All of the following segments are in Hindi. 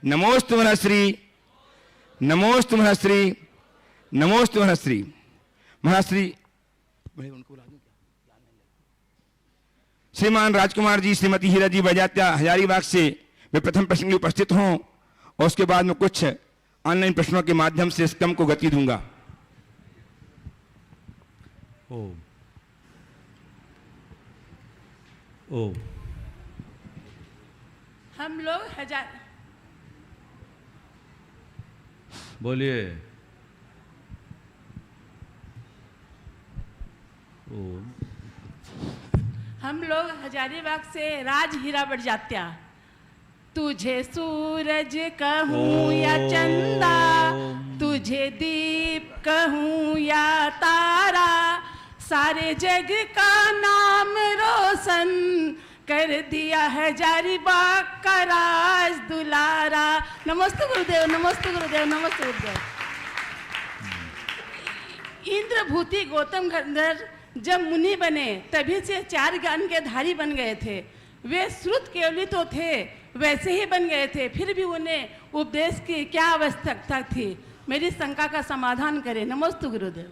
नमोस्तु महर्षि, नमोस्तु महर्षि, नमोस्तु महर्षि। महर्षि श्रीमान राजकुमार जी, श्रीमती हीरा जी बजात्या हजारीबाग से वे प्रथम प्रश्न में उपस्थित हों और उसके बाद में कुछ ऑनलाइन प्रश्नों के माध्यम से इस क्रम को गति दूंगा। ओम ओम। हम लोग हजार बोलिए। ओम। हम लोग हजारीबाग से राज हीरा बड़जात्या। तुझे सूरज कहूँ या चंदा, तुझे दीप कहूँ या तारा, सारे जग का नाम रोशन कर दिया हजारीबाग का राज दुलारा। नमस्ते गुरुदेव, नमस्ते गुरुदेव, नमस्ते गुरुदेव। इंद्रभूति गौतम गंधर्व जब मुनि बने तभी से 4 ज्ञान के धारी बन गए थे। वे श्रुत केवली तो थे, वैसे ही बन गए थे, फिर भी उन्हें उपदेश की क्या आवश्यकता थी? मेरी शंका का समाधान करें। नमस्ते गुरुदेव।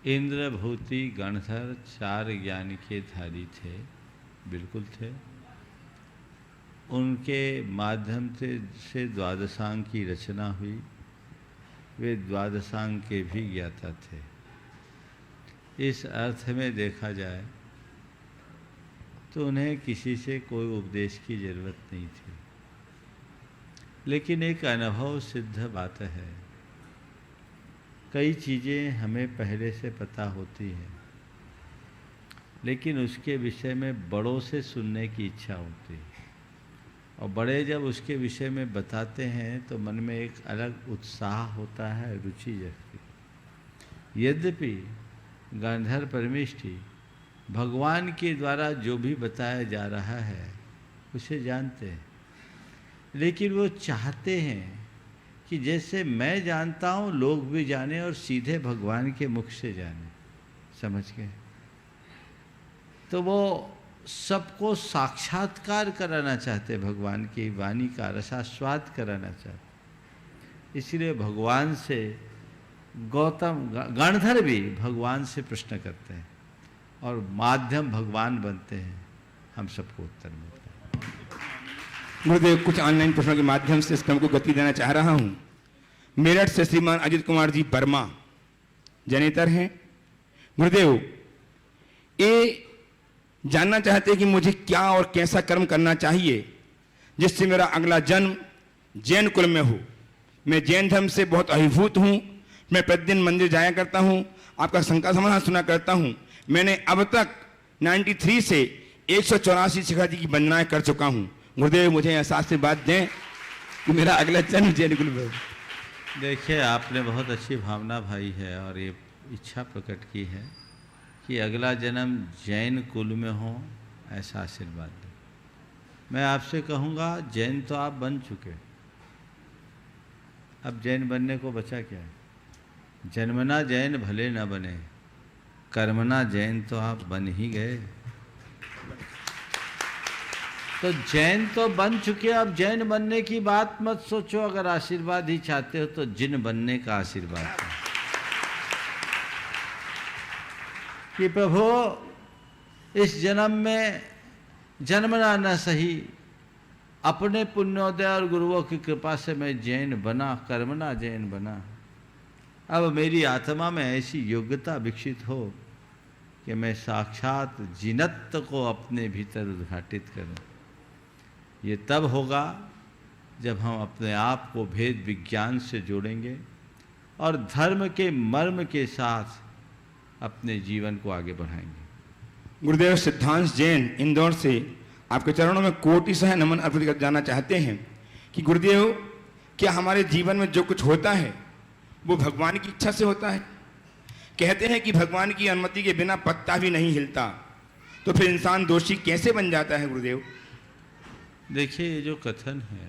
इंद्रभूति गणधर 4 ज्ञान के धारी थे, बिल्कुल थे। उनके माध्यम से द्वादशांग की रचना हुई। वे द्वादशांग के भी ज्ञाता थे। इस अर्थ में देखा जाए तो उन्हें किसी से कोई उपदेश की जरूरत नहीं थी, लेकिन एक अनुभव सिद्ध बात है। कई चीज़ें हमें पहले से पता होती हैं, लेकिन उसके विषय में बड़ों से सुनने की इच्छा होती है, और बड़े जब उसके विषय में बताते हैं तो मन में एक अलग उत्साह होता है, रुचि जगती। यद्यपि गांधार परमेष्ठी भगवान के द्वारा जो भी बताया जा रहा है उसे जानते हैं, लेकिन वो चाहते हैं कि जैसे मैं जानता हूँ लोग भी जाने और सीधे भगवान के मुख से जाने। समझ गए? तो वो सबको साक्षात्कार कराना चाहते, भगवान की वाणी का रसास्वाद कराना चाहते। इसलिए भगवान से गौतम गणधर भी भगवान से प्रश्न करते हैं और माध्यम भगवान बनते हैं, हम सबको उत्तर मिलता है। गुरुदेव, कुछ ऑनलाइन प्रश्नों के माध्यम से इस क्रम को गति देना चाह रहा हूं। मेरठ से श्रीमान अजित कुमार जी वर्मा जनेतर हैं। गुरुदेव, ये जानना चाहते हैं कि मुझे क्या और कैसा कर्म करना चाहिए जिससे मेरा अगला जन्म जैन कुल में हो। मैं जैन धर्म से बहुत अभिभूत हूँ। मैं प्रतिदिन मंदिर जाया करता हूँ, आपका शंका समाधान सुना करता हूँ। मैंने अब तक 93 से 184 शिखा जी की वंदनाएं कर चुका हूँ। गुरुदेव, मुझे एहसास से बात दें कि मेरा अगला जन्म जैन कुल में हो। देखिए, आपने बहुत अच्छी भावना भाई है और ये इच्छा प्रकट की है कि अगला जन्म जैन कुल में हो, ऐसा आशीर्वाद दें। मैं आपसे कहूँगा, जैन तो आप बन चुके, अब जैन बनने को बचा क्या है? जन्मना जैन भले न बने, कर्मना जैन तो आप बन ही गए। तो जैन तो बन चुके, अब जैन बनने की बात मत सोचो। अगर आशीर्वाद ही चाहते हो तो जिन बनने का आशीर्वाद है कि प्रभु इस जन्म में जन्मना न सही, अपने पुण्योदय और गुरुओं की कृपा से मैं जैन बना, कर्मना जैन बना। अब मेरी आत्मा में ऐसी योग्यता विकसित हो कि मैं साक्षात जिनत्व को अपने भीतर उद्घाटित करूं। ये तब होगा जब हम अपने आप को भेद विज्ञान से जोड़ेंगे और धर्म के मर्म के साथ अपने जीवन को आगे बढ़ाएंगे। गुरुदेव, सिद्धांश जैन इंदौर से आपके चरणों में कोटि सह नमन अर्पित कर जाना चाहते हैं कि गुरुदेव, क्या हमारे जीवन में जो कुछ होता है वो भगवान की इच्छा से होता है? कहते हैं कि भगवान की अनुमति के बिना पत्ता भी नहीं हिलता, तो फिर इंसान दोषी कैसे बन जाता है गुरुदेव? देखिए, ये जो कथन है,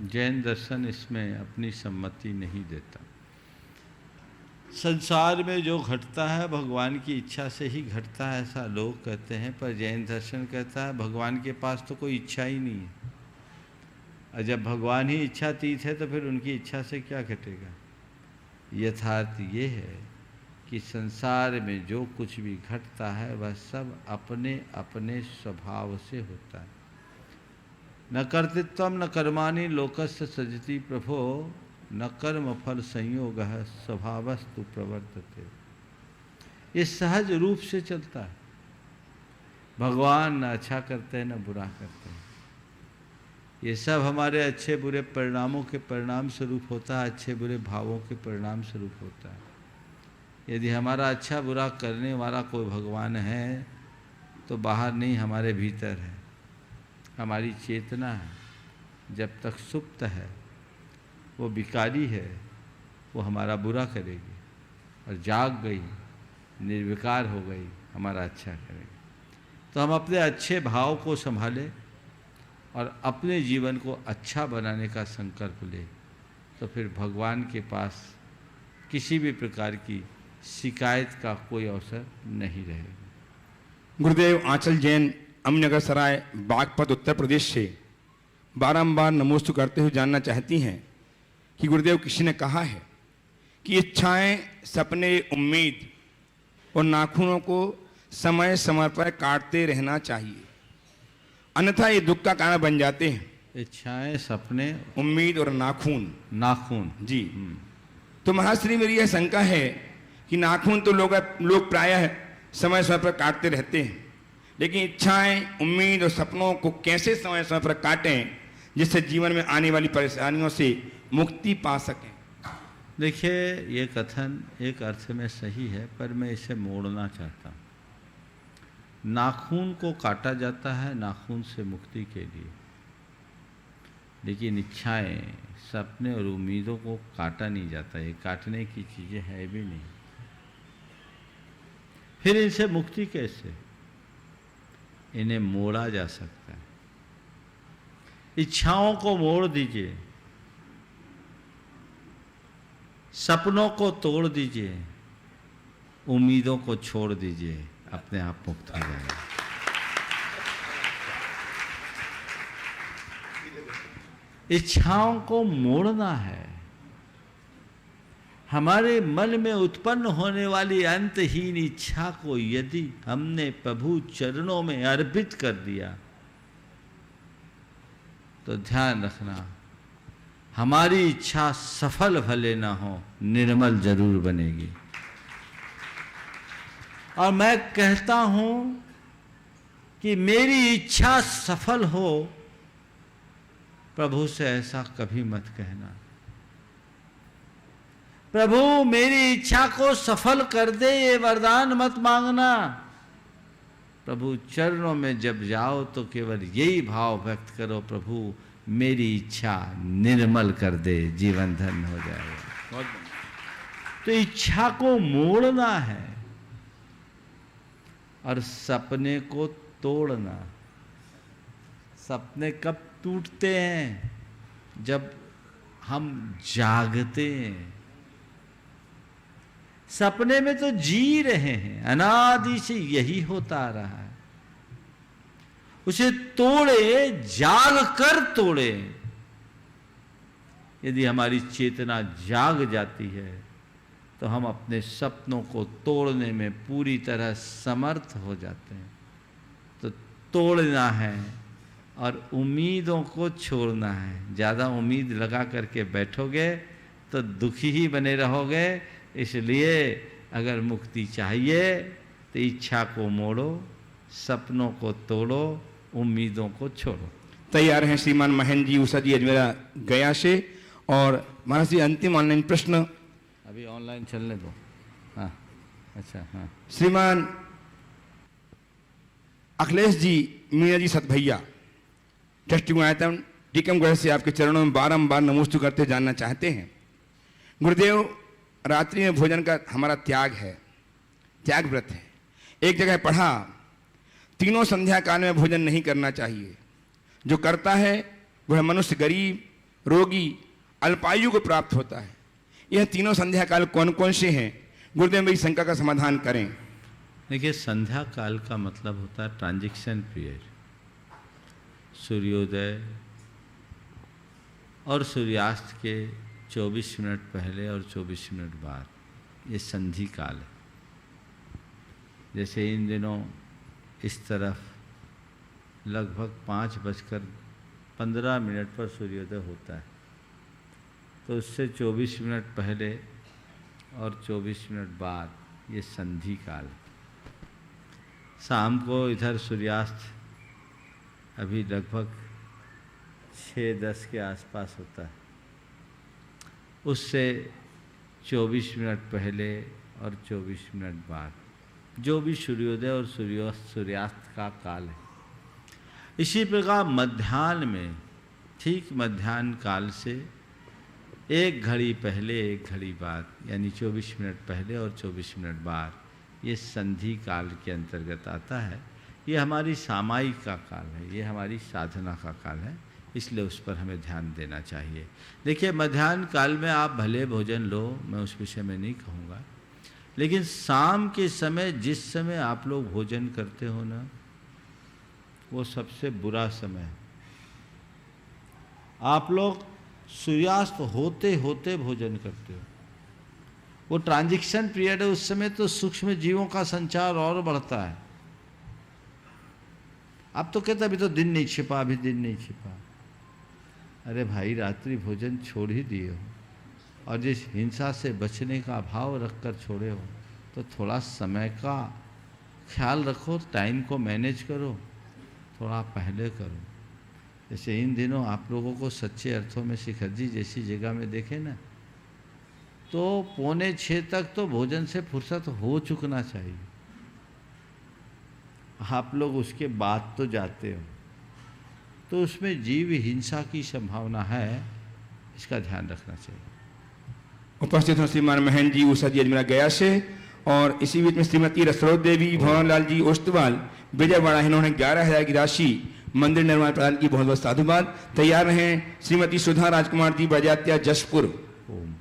जैन दर्शन इसमें अपनी सम्मति नहीं देता। संसार में जो घटता है भगवान की इच्छा से ही घटता है, ऐसा लोग कहते हैं, पर जैन दर्शन कहता है भगवान के पास तो कोई इच्छा ही नहीं है। और जब भगवान ही इच्छातीत है तो फिर उनकी इच्छा से क्या घटेगा। यथार्थ ये है कि संसार में जो कुछ भी घटता है वह सब अपने अपने स्वभाव से होता है। न कर्तृत्वम न कर्माणि लोकस्य सजति प्रभो न कर्म फल संयोग स्वभावस्तु प्रवर्तते। ये सहज रूप से चलता है। भगवान न अच्छा करते हैं न बुरा करते हैं। ये सब हमारे अच्छे बुरे परिणामों के परिणाम स्वरूप होता है, अच्छे बुरे भावों के परिणाम स्वरूप होता है। यदि हमारा अच्छा बुरा करने वाला कोई भगवान है तो बाहर नहीं, हमारे भीतर है। हमारी चेतना है, जब तक सुप्त है वो विकारी है, वो हमारा बुरा करेगी, और जाग गई, निर्विकार हो गई, हमारा अच्छा करेगी। तो हम अपने अच्छे भाव को संभालें और अपने जीवन को अच्छा बनाने का संकल्प लें, तो फिर भगवान के पास किसी भी प्रकार की शिकायत का कोई अवसर नहीं रहेगा। गुरुदेव आंचल जैन अमनगर सराय बागपत उत्तर प्रदेश से बारंबार नमोस्तु करते हुए जानना चाहती हैं कि गुरुदेव किसी ने कहा है कि इच्छाएं, सपने, उम्मीद और नाखूनों को समय समय पर काटते रहना चाहिए, अन्यथा ये दुख का कारण बन जाते हैं। इच्छाएं, सपने, उम्मीद और नाखून। नाखून जी। तो महाश्री मेरी यह शंका है कि नाखून तो लोग प्रायः समय समय पर काटते रहते हैं, लेकिन इच्छाएं, उम्मीद और सपनों को कैसे समय समय पर काटें जिससे जीवन में आने वाली परेशानियों से मुक्ति पा सकें। देखिए, ये कथन एक अर्थ में सही है, पर मैं इसे मोड़ना चाहता हूँ। नाखून को काटा जाता है नाखून से मुक्ति के लिए, लेकिन इच्छाएं, सपने और उम्मीदों को काटा नहीं जाता। ये काटने की चीज़ें है भी नहीं। फिर इनसे मुक्ति कैसे? इन्हें मोड़ा जा सकता है। इच्छाओं को मोड़ दीजिए, सपनों को तोड़ दीजिए, उम्मीदों को छोड़ दीजिए, अपने आप मुक्त हो जाएगा। इच्छाओं को मोड़ना है। हमारे मन में उत्पन्न होने वाली अंतहीन इच्छा को यदि हमने प्रभु चरणों में अर्पित कर दिया तो ध्यान रखना, हमारी इच्छा सफल भले ना हो, निर्मल जरूर बनेगी। और मैं कहता हूं कि मेरी इच्छा सफल हो, प्रभु से ऐसा कभी मत कहना। प्रभु मेरी इच्छा को सफल कर दे, ये वरदान मत मांगना। प्रभु चरणों में जब जाओ तो केवल यही भाव व्यक्त करो, प्रभु मेरी इच्छा निर्मल कर दे, जीवन धन्य हो जाएगा। तो इच्छा को मोड़ना है और सपने को तोड़ना। सपने कब टूटते हैं? जब हम जागते हैं। सपने में तो जी रहे हैं, अनादि से यही होता आ रहा है। उसे तोड़े, जाग कर तोड़े। यदि हमारी चेतना जाग जाती है तो हम अपने सपनों को तोड़ने में पूरी तरह समर्थ हो जाते हैं। तो तोड़ना है और उम्मीदों को छोड़ना है। ज़्यादा उम्मीद लगा करके बैठोगे तो दुखी ही बने रहोगे। इसलिए अगर मुक्ति चाहिए तो इच्छा को मोड़ो, सपनों को तोड़ो, उम्मीदों को छोड़ो। तैयार हैं श्रीमान महेंद्र जी उषा जी अजमेरा गया से। और महाराज जी अंतिम ऑनलाइन प्रश्न अभी ऑनलाइन चलने दो। हाँ, अच्छा, हाँ। श्रीमान अखिलेश जी मीना जी सतभैया ट्रस्टी गुणायतन टीकमगढ़ से आपके चरणों में बारंबार नमोस्तु करते जानना चाहते हैं। गुरुदेव, रात्रि में भोजन का हमारा त्याग है, त्याग व्रत है। एक जगह पढ़ा, तीनों संध्या काल में भोजन नहीं करना चाहिए। जो करता है वह मनुष्य गरीब, रोगी, अल्पायु को प्राप्त होता है। यह तीनों संध्या काल कौन कौन से हैं? गुरुदेव मेरी शंका का समाधान करें। देखिए, संध्या काल का मतलब होता है ट्रांजिशन पीरियड। सूर्योदय, और सूर्यास्त के 24 मिनट पहले और 24 मिनट बाद, ये संधि काल है। जैसे इन दिनों इस तरफ लगभग 5:15 पर सूर्योदय होता है, तो उससे 24 मिनट पहले और 24 मिनट बाद ये संधि काल है। शाम को इधर सूर्यास्त अभी लगभग 6:10 के आसपास होता है, उससे 24 मिनट पहले और 24 मिनट बाद जो भी सूर्योदय और सूर्यास्त का काल है। इसी प्रकार मध्याह्न में, ठीक मध्याह्न काल से 1 घड़ी पहले 1 घड़ी बाद, यानी 24 मिनट पहले और 24 मिनट बाद, ये संधि काल के अंतर्गत आता है। ये हमारी सामायिक का काल है, ये हमारी साधना का काल है, इसलिए उस पर हमें ध्यान देना चाहिए। देखिए, मध्याह्न काल में आप भले भोजन लो, मैं उस विषय में नहीं कहूँगा, लेकिन शाम के समय जिस समय आप लोग भोजन करते हो ना, वो सबसे बुरा समय है। आप लोग सूर्यास्त होते होते भोजन करते हो, वो ट्रांजिशन पीरियड है, उस समय तो सूक्ष्म जीवों का संचार और बढ़ता है। अब तो कहते अभी तो दिन नहीं छिपा, अभी दिन नहीं छिपा। अरे भाई, रात्रि भोजन छोड़ ही दिए हो, और जिस हिंसा से बचने का भाव रखकर छोड़े हो, तो थोड़ा समय का ख्याल रखो, टाइम को मैनेज करो, थोड़ा पहले करो। जैसे इन दिनों आप लोगों को सच्चे अर्थों में शिखर जी जैसी जगह में देखे ना, तो 5:45 तक तो भोजन से फुर्सत हो चुकना चाहिए। आप लोग उसके बाद तो जाते हो, तो उसमें जीव हिंसा की संभावना है, इसका ध्यान रखना चाहिए। उपस्थित हो श्रीमान महेंद्र जी उषा जी अजमेरा गया से, और इसी बीच में श्रीमती रसरोद देवी, भवनलाल जी ओस्तवाल विजयवाड़ा, इन्होंने 11,000 की राशि मंदिर निर्माण प्रदान की। बहुत बहुत साधुवाद। तैयार रहें श्रीमती सुधा राजकुमार जी बजात्या जशपुर। ओम।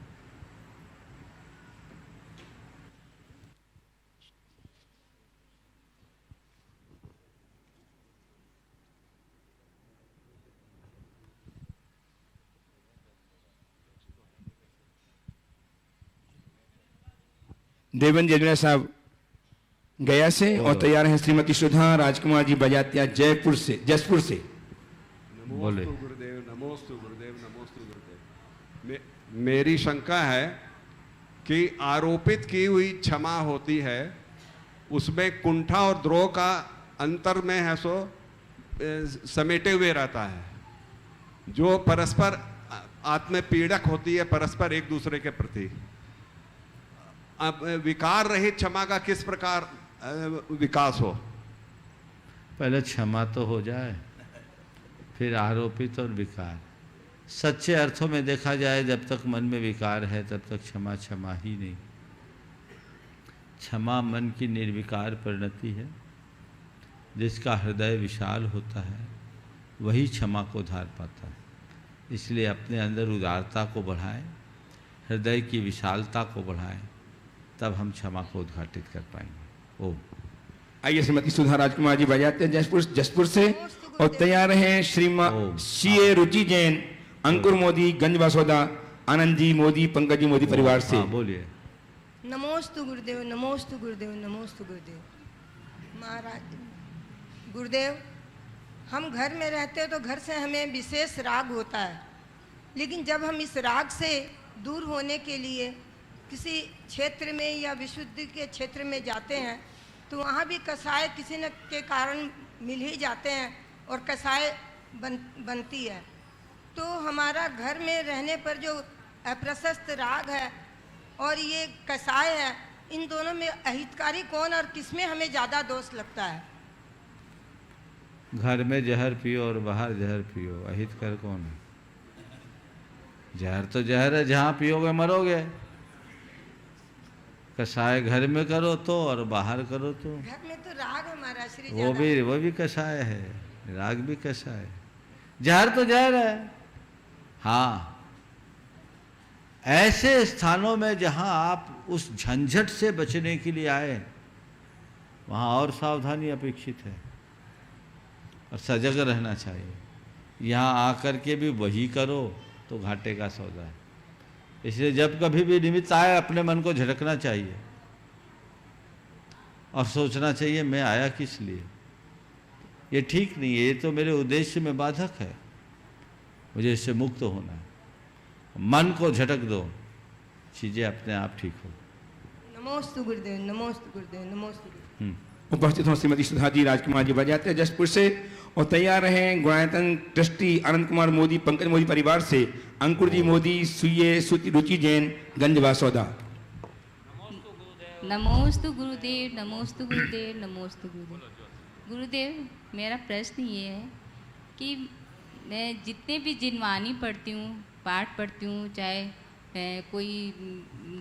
देवेंद्र अजमेरा साहब गया से, और तैयार हैं श्रीमती सुधा राजकुमार जी बजात्या जयपुर से, जसपुर से। बोले। नमोस्तु गुरुदेव, नमोस्तु गुरुदेव, नमोस्तु गुरुदेव। मेरी शंका है कि आरोपित की हुई क्षमा होती है, उसमें कुंठा और द्रोह का अंतर में है सो समेटे हुए रहता है, जो परस्पर आत्मपीड़क होती है परस्पर एक दूसरे के प्रति। अब विकार रहित क्षमा का किस प्रकार विकास हो? पहले क्षमा तो हो जाए, फिर आरोपित और विकार। सच्चे अर्थों में देखा जाए, जब तक मन में विकार है तब तक क्षमा क्षमा ही नहीं। क्षमा मन की निर्विकार परिणति है। जिसका हृदय विशाल होता है वही क्षमा को धार पाता है। इसलिए अपने अंदर उदारता को बढ़ाएं, हृदय की विशालता को बढ़ाएं, तब हम क्षमा को उद्घाटित कर पाएंगे। ओम। आइए श्रीमती सुधा राजकुमार जी बजाते हैं जसपुर से, और तैयार हैं श्रीमान सीए रुचि जैन, अंकुर मोदी, गंज बासोदा, आनंद जी मोदी, पंकज जी मोदी परिवार से। बोलिए। नमोस्तु गुरुदेव, नमोस्तु गुरुदेव, नमोस्तु गुरुदेव। महाराज गुरुदेव, हम घर में रहते हैं तो घर से हमें विशेष राग होता है, लेकिन जब हम इस राग से दूर होने के लिए किसी क्षेत्र में या विशुद्धि के क्षेत्र में जाते हैं, तो वहाँ भी कसाय किसी न के कारण मिल ही जाते हैं और कसाय बनती है। तो हमारा घर में रहने पर जो अप्रशस्त राग है और ये कसाय है, इन दोनों में अहितकारी कौन और किसमें हमें ज़्यादा दोष लगता है? घर में जहर पियो और बाहर जहर पियो, अहितकर कौन है? जहर तो जहर है, जहाँ पियोगे मरोगे। कसाय घर में करो तो और बाहर करो तो। घर में तो राग हमारा श्री वो भी कसाय है, राग भी कसाय है। जहर तो जहर है। हाँ, ऐसे स्थानों में जहां आप उस झंझट से बचने के लिए आए, वहां और सावधानी अपेक्षित है और सजग रहना चाहिए। यहाँ आकर के भी वही करो तो घाटे का सौदा है। इसलिए जब कभी भी निमित्त आए अपने मन को झटकना चाहिए और सोचना चाहिए मैं आया किस लिए। ये ठीक नहीं है, ये तो मेरे उद्देश्य में बाधक है, मुझे इससे मुक्त होना है। मन को झटक दो, चीज़ें अपने आप ठीक हो। नमोस्तु गुरुदेव, नमोस्तु गुरुदेव, नमोस्तु गुरुदेव। उपस्थित हो श्रीमती सुधा जी राजकुमार जी बजाते जसपुर से, और तैयार हैं गुणायतन ट्रस्टी आनंद कुमार मोदी पंकज मोदी परिवार से अंकुर जी मोदी सुये सुति रुचि जैन गंज वासौदा। नमोस्तु गुरुदेव, नमोस्तु गुरुदेव, नमोस्तु गुरुदेव। गुरुदेव, मेरा प्रश्न ये है कि मैं जितने भी जिनवानी पढ़ती हूँ, पाठ पढ़ती हूँ, चाहे कोई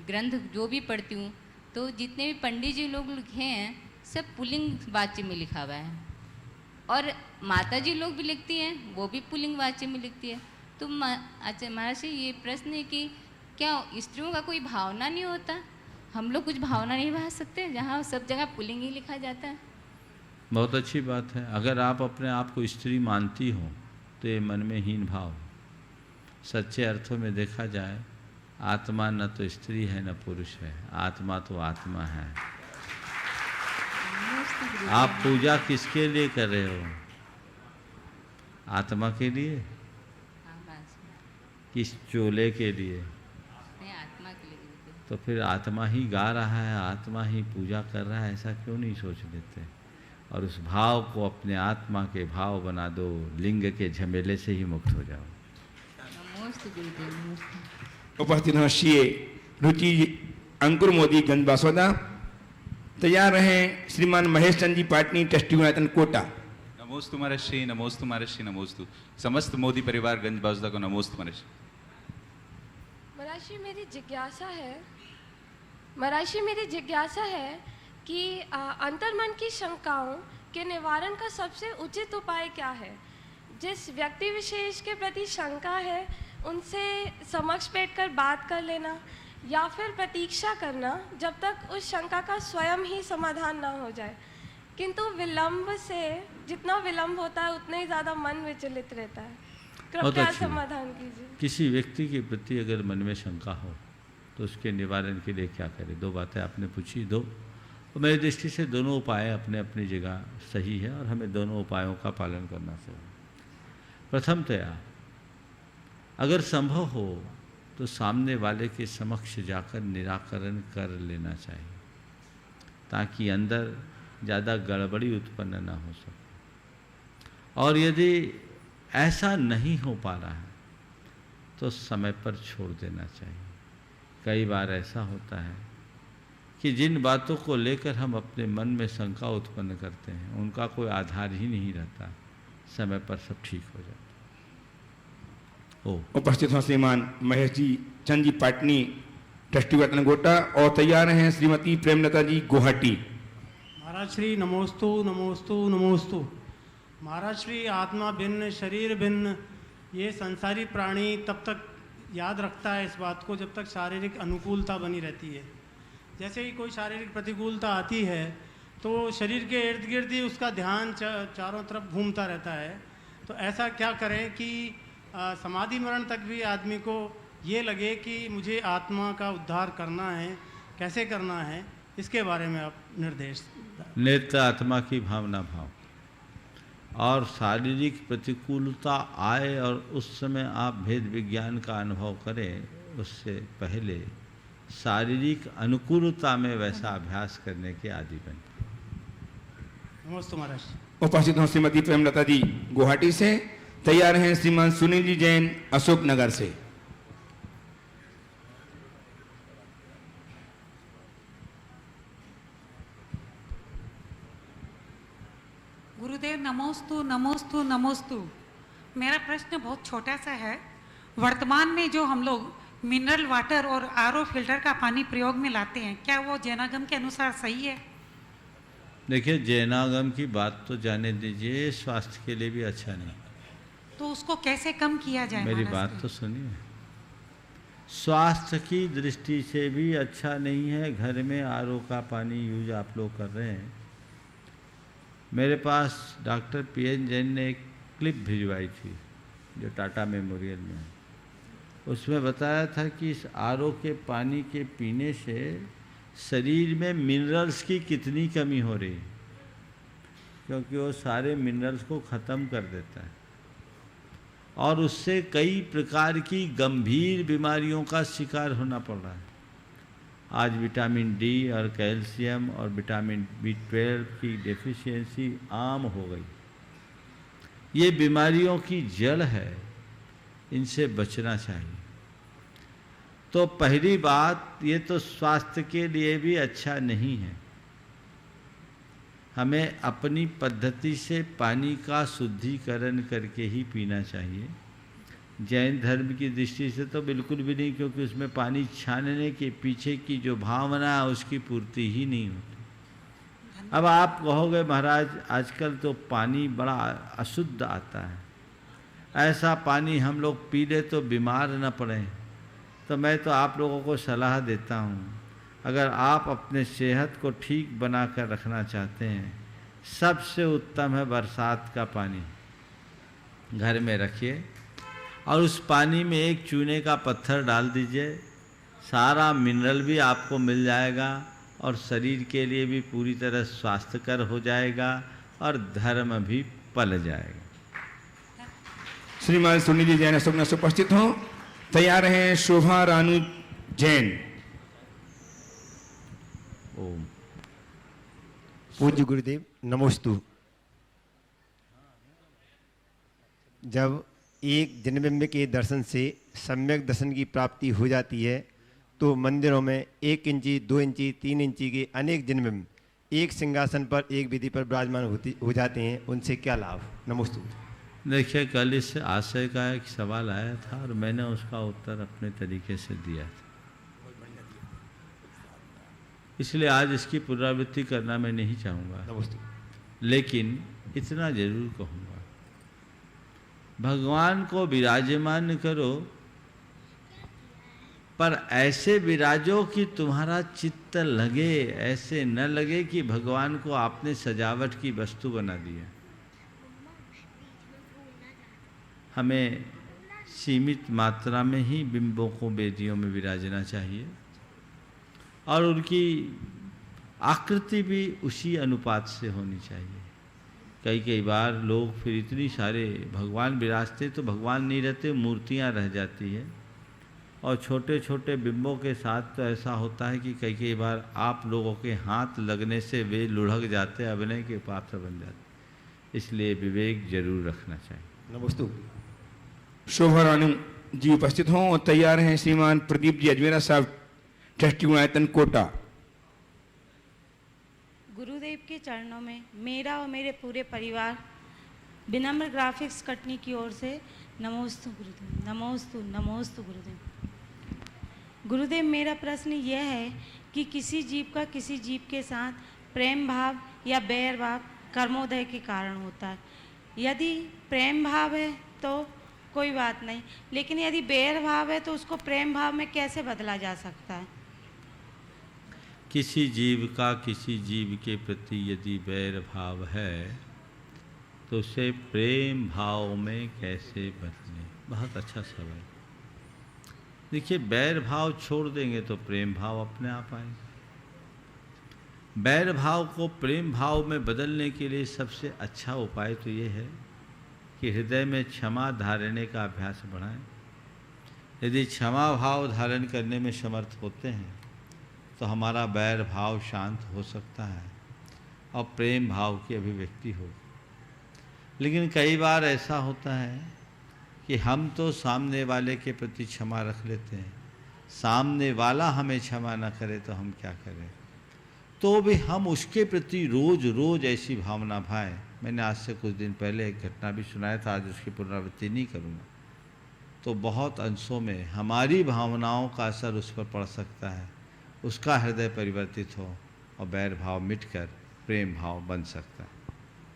ग्रंथ जो भी पढ़ती हूँ, तो जितने भी पंडित जी लोग लिखे हैं सब पुल्लिंग वाच्य में लिखा हुआ है, और माता जी लोग भी लिखती हैं वो भी पुल्लिंग वाच्य में लिखती है। तो अच्छा महाराज से ये प्रश्न है कि क्या स्त्रियों का कोई भावना नहीं होता? हम लोग कुछ भावना नहीं बहा सकते जहाँ सब जगह पुल्लिंग ही लिखा जाता है? बहुत अच्छी बात है। अगर आप अपने आप को स्त्री मानती हो तो ये मन में हीन भाव। सच्चे अर्थों में देखा जाए, आत्मा न तो स्त्री है न पुरुष है, आत्मा तो आत्मा है। आप पूजा किसके लिए कर रहे हो? आत्मा के लिए? किस चोले के लिए? नहीं, आत्मा के लिए। तो फिर आत्मा ही गा रहा है, आत्मा ही पूजा कर रहा है, ऐसा क्यों नहीं सोच लेते? और उस भाव को अपने आत्मा के भाव बना दो, लिंग के झमेले से ही मुक्त हो जाओ। नमोस्तु गुरुदेव, नमोस्तु। उपस्थित हो श्री रुचि अंकुर मोदी गंज वासौदा। तैयार हैं श्रीमान महेश चंद जी पाटनी ट्रस्टी गुणायतन कोटा। नमोस्तु महर्षि, नमोस्तु महर्षि, नमोस्तु। समस्त मोदी परिवार गंज वासुदा को नमोस्तु महर्षि। महर्षि मेरी जिज्ञासा है कि अंतर्मन की शंकाओं के निवारण का सबसे उचित उपाय क्या है? जिस व्यक्ति विशेष के प्रति शंका है उनसे समक्ष बैठकर बात कर लेना, या फिर प्रतीक्षा करना जब तक उस शंका का स्वयं ही समाधान ना हो जाए। किंतु विलंब से जितना विलंब होता है उतना ही ज़्यादा मन विचलित रहता है। कृपया समाधान कीजिए। किसी व्यक्ति के प्रति अगर मन में शंका हो तो उसके निवारण के लिए क्या करें? दो बातें आपने पूछी, दो। तो मेरी दृष्टि से दोनों उपाय अपने अपनी जगह सही है और हमें दोनों उपायों का पालन करना चाहिए। प्रथमतया अगर संभव हो तो सामने वाले के समक्ष जाकर निराकरण कर लेना चाहिए, ताकि अंदर ज़्यादा गड़बड़ी उत्पन्न ना हो सके। और यदि ऐसा नहीं हो पा रहा है तो समय पर छोड़ देना चाहिए। कई बार ऐसा होता है कि जिन बातों को लेकर हम अपने मन में शंका उत्पन्न करते हैं उनका कोई आधार ही नहीं रहता, समय पर सब ठीक हो जाता। उपस्थित हो श्रीमान महेश जी चंद जी पाटनी ट्रस्टी गुणायतन कोटा, और तैयार हैं श्रीमती प्रेमलता जी गुवाहाटी। महाराज श्री नमोस्तु, नमोस्तु, नमोस्तु। महाराज श्री आत्मा भिन्न, शरीर भिन्न, ये संसारी प्राणी तब तक याद रखता है इस बात को जब तक शारीरिक अनुकूलता बनी रहती है। जैसे ही कोई शारीरिक प्रतिकूलता आती है तो शरीर के इर्द गिर्द ही उसका ध्यान चारों तरफ घूमता रहता है। तो ऐसा क्या करें कि समाधि मरण तक भी आदमी को ये लगे कि मुझे आत्मा का उद्धार करना है, कैसे करना है, इसके बारे में आप निर्देश। नेत्र आत्मा की भावना भाव, और शारीरिक प्रतिकूलता आए और उस समय आप भेद विज्ञान का अनुभव करें, उससे पहले शारीरिक अनुकूलता में वैसा अभ्यास करने के आदि बने। नमस्ते महाराज। उपस्थित हो श्रीमती प्रेमलता जी गुवाहाटी से। तैयार हैं श्रीमान सुनील जी जैन अशोक नगर से। गुरुदेव नमोस्तु, नमोस्तु, नमोस्तु। मेरा प्रश्न बहुत छोटा सा है। वर्तमान में जो हम लोग मिनरल वाटर और आरओ फिल्टर का पानी प्रयोग में लाते हैं, क्या वो जैनागम के अनुसार सही है? देखिए, जैनागम की बात तो जाने दीजिए, स्वास्थ्य के लिए भी अच्छा नहीं। तो उसको कैसे कम किया जाए? मेरी बात तो सुनिए, स्वास्थ्य की दृष्टि से भी अच्छा नहीं है। घर में आरओ का पानी यूज आप लोग कर रहे हैं। मेरे पास डॉक्टर पीएन जैन ने एक क्लिप भिजवाई थी जो टाटा मेमोरियल में है। उसमें बताया था कि इस आरओ के पानी के पीने से शरीर में मिनरल्स की कितनी कमी हो रही है, क्योंकि वो सारे मिनरल्स को ख़त्म कर देता है और उससे कई प्रकार की गंभीर बीमारियों का शिकार होना पड़ रहा है। आज विटामिन डी और कैल्शियम और विटामिन B12 की डेफिशिएंसी आम हो गई। ये बीमारियों की जड़ है, इनसे बचना चाहिए। तो पहली बात, ये तो स्वास्थ्य के लिए भी अच्छा नहीं है। हमें अपनी पद्धति से पानी का शुद्धिकरण करके ही पीना चाहिए। जैन धर्म की दृष्टि से तो बिल्कुल भी नहीं, क्योंकि उसमें पानी छानने के पीछे की जो भावना है उसकी पूर्ति ही नहीं होती। अब आप कहोगे महाराज आजकल तो पानी बड़ा अशुद्ध आता है, ऐसा पानी हम लोग पी ले तो बीमार न पड़े। तो मैं तो आप लोगों को सलाह देता हूँ, अगर आप अपने सेहत को ठीक बना कर रखना चाहते हैं, सबसे उत्तम है बरसात का पानी घर में रखिए और उस पानी में एक चूने का पत्थर डाल दीजिए, सारा मिनरल भी आपको मिल जाएगा और शरीर के लिए भी पूरी तरह स्वास्थ्यकर हो जाएगा और धर्म भी पल जाएगा। श्रीमान सुनीति जैन अशोक से उपस्थित हों। तैयार हैं शोभा रानू जैन। ओम। पूज्य गुरुदेव नमोस्तु। जब एक जन्मबिंब के दर्शन से सम्यक दर्शन की प्राप्ति हो जाती है तो मंदिरों में 1 इंची 2 इंची 3 इंची के अनेक जन्मबिंब एक सिंहासन पर एक विधि पर विराजमान हो जाते हैं, उनसे क्या लाभ? नमोस्तु। देखिए, कल इस आशय का एक सवाल आया था और मैंने उसका उत्तर अपने तरीके से दिया था, इसलिए आज इसकी पुनरावृत्ति करना मैं नहीं चाहूँगा, लेकिन इतना जरूर कहूँगा, भगवान को विराजमान करो पर ऐसे विराजो कि तुम्हारा चित्त लगे, ऐसे न लगे कि भगवान को आपने सजावट की वस्तु बना दिया। हमें सीमित मात्रा में ही बिंबों को वेदियों में विराजना चाहिए और उनकी आकृति भी उसी अनुपात से होनी चाहिए। कई बार लोग फिर इतनी सारे भगवान विराजते तो भगवान नहीं रहते, मूर्तियां रह जाती है और छोटे छोटे बिंबों के साथ तो ऐसा होता है कि कई बार आप लोगों के हाथ लगने से वे लुढ़क जाते, अभिनय के पात्र बन जाते। इसलिए विवेक जरूर रखना चाहिए। नमस्ते। शोभा रानू जी उपस्थित हों और तैयार हैं श्रीमान प्रदीप जी अजमेरा साहब, ट्रस्टी गुणायतन कोटा। गुरुदेव के चरणों में मेरा और मेरे पूरे परिवार विनम्र ग्राफिक्स कटनी की ओर से नमोस्तु गुरुदेव, नमोस्तु नमोस्तु गुरुदेव। गुरुदेव, मेरा प्रश्न यह है कि किसी जीव का किसी जीव के साथ प्रेम भाव या बैर भाव कर्मोदय के कारण होता है। यदि प्रेम भाव है तो कोई बात नहीं, लेकिन यदि बैर भाव है तो उसको प्रेम भाव में कैसे बदला जा सकता है? किसी जीव का किसी जीव के प्रति यदि बैर भाव है तो उसे प्रेम भाव में कैसे बदलें? बहुत अच्छा सवाल। देखिए, बैर भाव छोड़ देंगे तो प्रेम भाव अपने आप आएगा। बैर भाव को प्रेम भाव में बदलने के लिए सबसे अच्छा उपाय तो ये है कि हृदय में क्षमा धारने का अभ्यास बढ़ाएं। यदि क्षमा भाव धारण करने में समर्थ होते हैं तो हमारा बैर भाव शांत हो सकता है और प्रेम भाव की अभिव्यक्ति हो। लेकिन कई बार ऐसा होता है कि हम तो सामने वाले के प्रति क्षमा रख लेते हैं, सामने वाला हमें क्षमा न करे तो हम क्या करें? तो भी हम उसके प्रति रोज रोज ऐसी भावना भाएं। मैंने आज से कुछ दिन पहले एक घटना भी सुनाया था, आज उसकी पुनरावृत्ति नहीं करूँगा। तो बहुत अंशों में हमारी भावनाओं का असर उस पर पड़ सकता है, उसका हृदय परिवर्तित हो और बैर भाव मिटकर प्रेम भाव बन सकता है।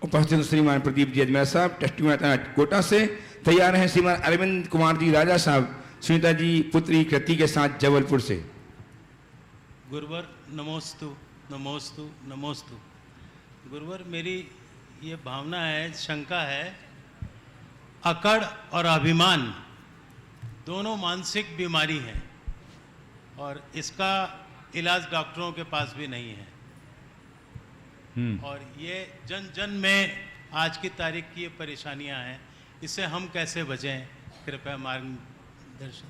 उपस्थित श्रीमान प्रदीप जी अजमेर साहब, ट्रस्टी गुणायतन कोटा से। तैयार हैं श्रीमान अरविंद कुमार जी राजा साहब, सुनीता जी पुत्री कृति के साथ जबलपुर से। गुरुवर नमोस्तु नमोस्तु नमोस्तु। गुरुवर, मेरी ये भावना है, शंका है, अकड़ और अभिमान दोनों मानसिक बीमारी हैं और इसका इलाज डॉक्टरों के पास भी नहीं है। और ये जन जन में आज की तारीख की ये परेशानियां हैं, इससे हम कैसे बचें? कृपया मार्गदर्शन।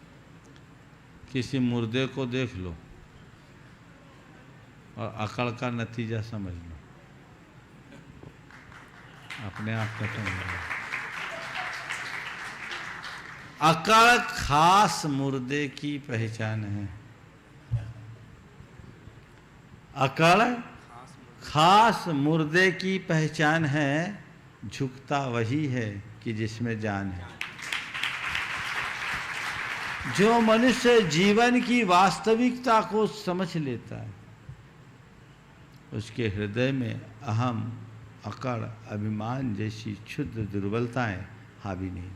किसी मुर्दे को देख लो और अकड़ का नतीजा समझ लो, अपने आप खत्म हो जाए। अकड़ खास मुर्दे की पहचान है। अकड़ खास मुर्दे की पहचान है, झुकता वही है कि जिसमें जान है। जो मनुष्य जीवन की वास्तविकता को समझ लेता है, उसके हृदय में अहम, अकड़, अभिमान जैसी क्षुद्र दुर्बलताएं हावी नहीं।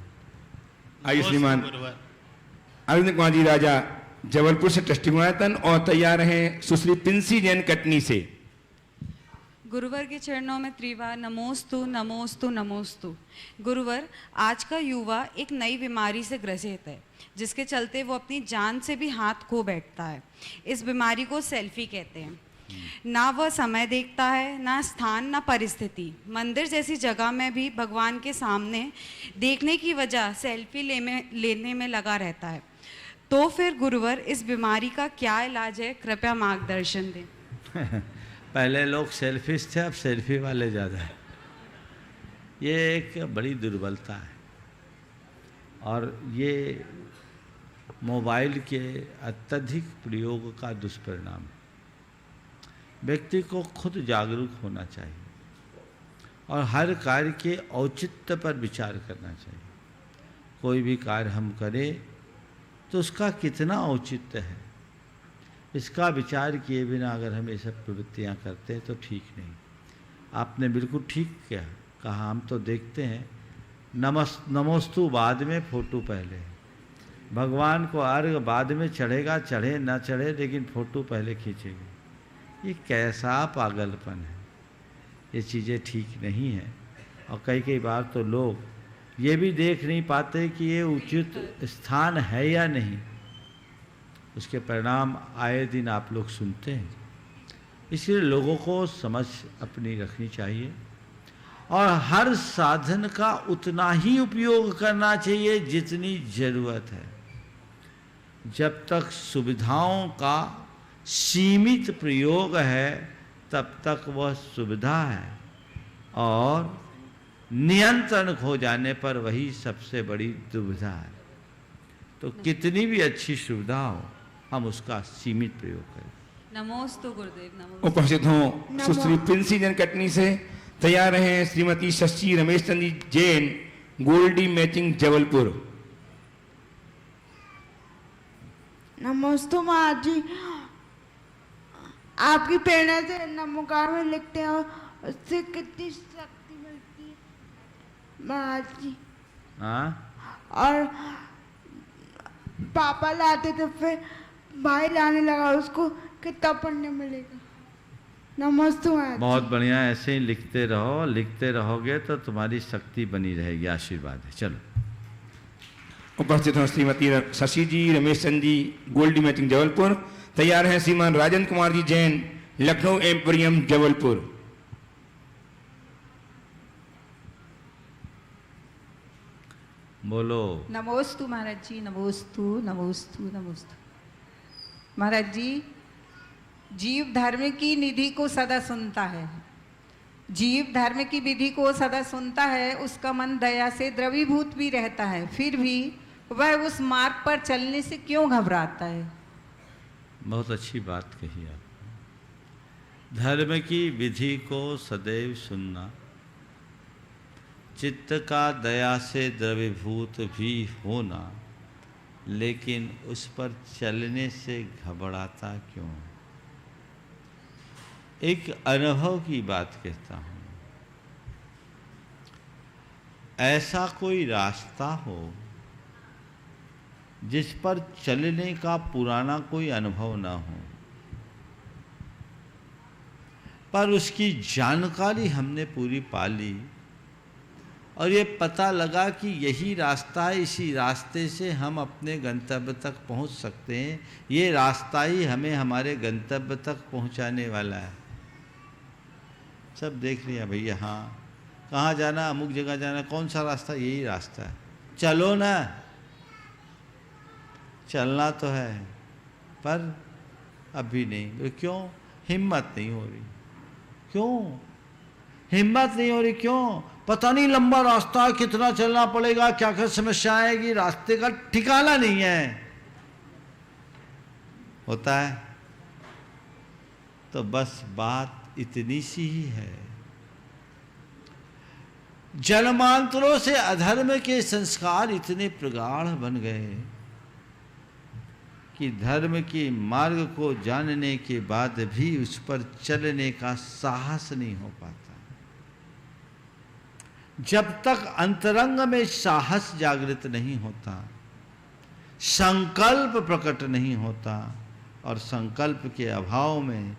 आइए श्रीमान अरविंद कुमार जी राजा जबलपुर से ट्रस्टी गुणायतन और तैयार हैं सुश्री पिंसी जैन कटनी से। गुरुवर के चरणों में त्रिवार नमोस्तु नमोस्तु नमोस्तु। गुरुवर, आज का युवा एक नई बीमारी से ग्रसित है, जिसके चलते वो अपनी जान से भी हाथ खो बैठता है। इस बीमारी को सेल्फी कहते हैं। ना वह समय देखता है, ना स्थान, ना परिस्थिति। मंदिर जैसी जगह में भी भगवान के सामने देखने की वजह सेल्फी लेने में लगा रहता है। तो फिर गुरुवर, इस बीमारी का क्या इलाज है? कृपया मार्गदर्शन दें। पहले लोग सेल्फिश थे, अब सेल्फी वाले ज़्यादा है। ये एक बड़ी दुर्बलता है और ये मोबाइल के अत्यधिक प्रयोग का दुष्परिणाम है। व्यक्ति को खुद जागरूक होना चाहिए और हर कार्य के औचित्य पर विचार करना चाहिए। कोई भी कार्य हम करें तो उसका कितना औचित्य है, इसका विचार किए बिना अगर हम ये सब प्रवृत्तियाँ करते हैं तो ठीक नहीं। आपने बिल्कुल ठीक कहा। हम तो देखते हैं नमोस्तु बाद में, फोटो पहले। भगवान को अर्घ बाद में चढ़ेगा, चढ़े ना चढ़े, लेकिन फोटो पहले खींचेंगे। ये कैसा पागलपन है? ये चीज़ें ठीक नहीं हैं। और कई बार तो लोग ये भी देख नहीं पाते कि ये उचित स्थान है या नहीं। उसके परिणाम आए दिन आप लोग सुनते हैं। इसलिए लोगों को समझ अपनी रखनी चाहिए और हर साधन का उतना ही उपयोग करना चाहिए जितनी ज़रूरत है। जब तक सुविधाओं का सीमित प्रयोग है तब तक वह सुविधा है, और नियंत्रण खो जाने पर वही सबसे बड़ी दुविधा है। तो कितनी भी अच्छी सुविधा हो, हम उसका सीमित प्रयोग करें। नमोस्तु गुरुदेव। नमोस्तु। उपस्थित हों सुश्री पिंसी जैन कटनी से। तैयार हैं श्रीमती शशि रमेश चंद्र जैन, गोल्डी मैचिंग जबलपुर। नमोस्तु महाराज जी। आपकी प्रेरणा से नमोकार में लिखते हैं, उससे कितनी शक्ति मिलती है महाराज जी। और पापा लाते तो फिर भाई लाने लगा, उसको कितना पुण्य मिलेगा। नमस्ते महाराज। बहुत बढ़िया, ऐसे ही लिखते रहो। लिखते रहोगे तो तुम्हारी शक्ति बनी रहेगी। आशीर्वाद है। चलो उपस्थित हो श्रीमती शशि जी रमेश चंद जी, गोल्डी मैचिंग जबलपुर। तैयार हैं श्रीमान राजेंद्र कुमार जी जैन, लखनऊ एम्पोरियम जबलपुर। बोलो। नमोस्तु महाराज जी। नमोस्तु नमोस्तु नमोस्तु। महाराज जी, जीव धर्म की निधि को सदा सुनता है। जीव धर्म की विधि को सदा सुनता है, उसका मन दया से द्रवीभूत भी रहता है, फिर भी वह उस मार्ग पर चलने से क्यों घबराता है? बहुत अच्छी बात कही आपने। धर्म की विधि को सदैव सुनना, चित्त का दया से द्रवीभूत भी होना, लेकिन उस पर चलने से घबराता क्यों? एक अनुभव की बात कहता हूँ। ऐसा कोई रास्ता हो जिस पर चलने का पुराना कोई अनुभव ना हो, पर उसकी जानकारी हमने पूरी पा ली, और ये पता लगा कि यही रास्ता है, इसी रास्ते से हम अपने गंतव्य तक पहुंच सकते हैं, ये रास्ता ही हमें हमारे गंतव्य तक पहुंचाने वाला है। सब देख लिया भैया, हाँ कहाँ जाना, अमुक जगह जाना, कौन सा रास्ता, यही रास्ता है, चलो ना। चलना तो है पर अभी नहीं। क्यों? हिम्मत नहीं हो रही। क्यों हिम्मत नहीं हो रही? क्यों? पता नहीं लंबा रास्ता है, कितना चलना पड़ेगा, क्या क्या समस्या आएगी, रास्ते का ठिकाना नहीं है। होता है तो बस बात इतनी सी ही है। जन्मांतरों से अधर्म के संस्कार इतने प्रगाढ़ बन गए कि धर्म के मार्ग को जानने के बाद भी उस पर चलने का साहस नहीं हो पाता। जब तक अंतरंग में साहस जागृत नहीं होता, संकल्प प्रकट नहीं होता, और संकल्प के अभाव में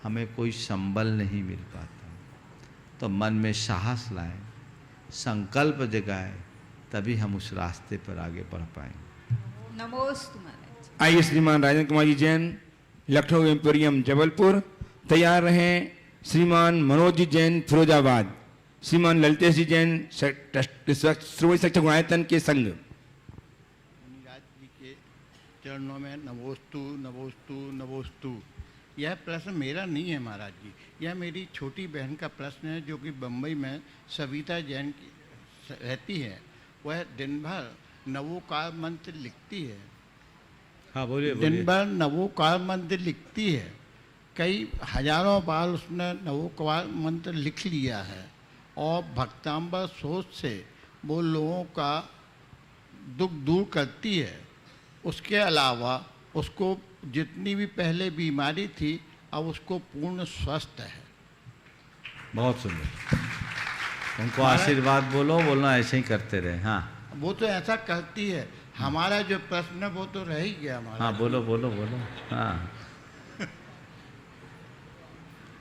हमें कोई संबल नहीं मिल पाता। तो मन में साहस लाएं, संकल्प जगाएं, तभी हम उस रास्ते पर आगे बढ़ पाएंगे। नमोस्तु महाराज। आइए श्रीमान राजेंद्र कुमार जी जैन, लखनऊ एम्पोरियम जबलपुर। तैयार रहें श्रीमान मनोज जी जैन, फिरोजाबाद। श्रीमान ललितेश जी जैन, श्रोमणी शिक्षक आयतन के संघ। मुनिराज जी के चरणों में नमोस्तु नमोस्तु नमोस्तु। यह प्रश्न मेरा नहीं है महाराज जी, यह मेरी छोटी बहन का प्रश्न है, जो कि बम्बई में सविता जैन की रहती है। वह दिन भर नवोकार मंत्र लिखती है। हाँ बोलिए। दिन भर नवोकार मंत्र लिखती है। कई हजारों बार उसने नवोकार मंत्र लिख लिया है, और भक्तांबर सोच से वो लोगों का दुख दूर करती है। उसके अलावा उसको जितनी भी पहले बीमारी थी, अब उसको पूर्ण स्वस्थ है। बहुत सुंदर। उनको आशीर्वाद बोलो, बोलना ऐसे ही करते रहे। हाँ वो तो ऐसा करती है। हमारा जो प्रश्न है वो तो रह ही गया हमारा। हाँ बोलो बोलो बोलो। हाँ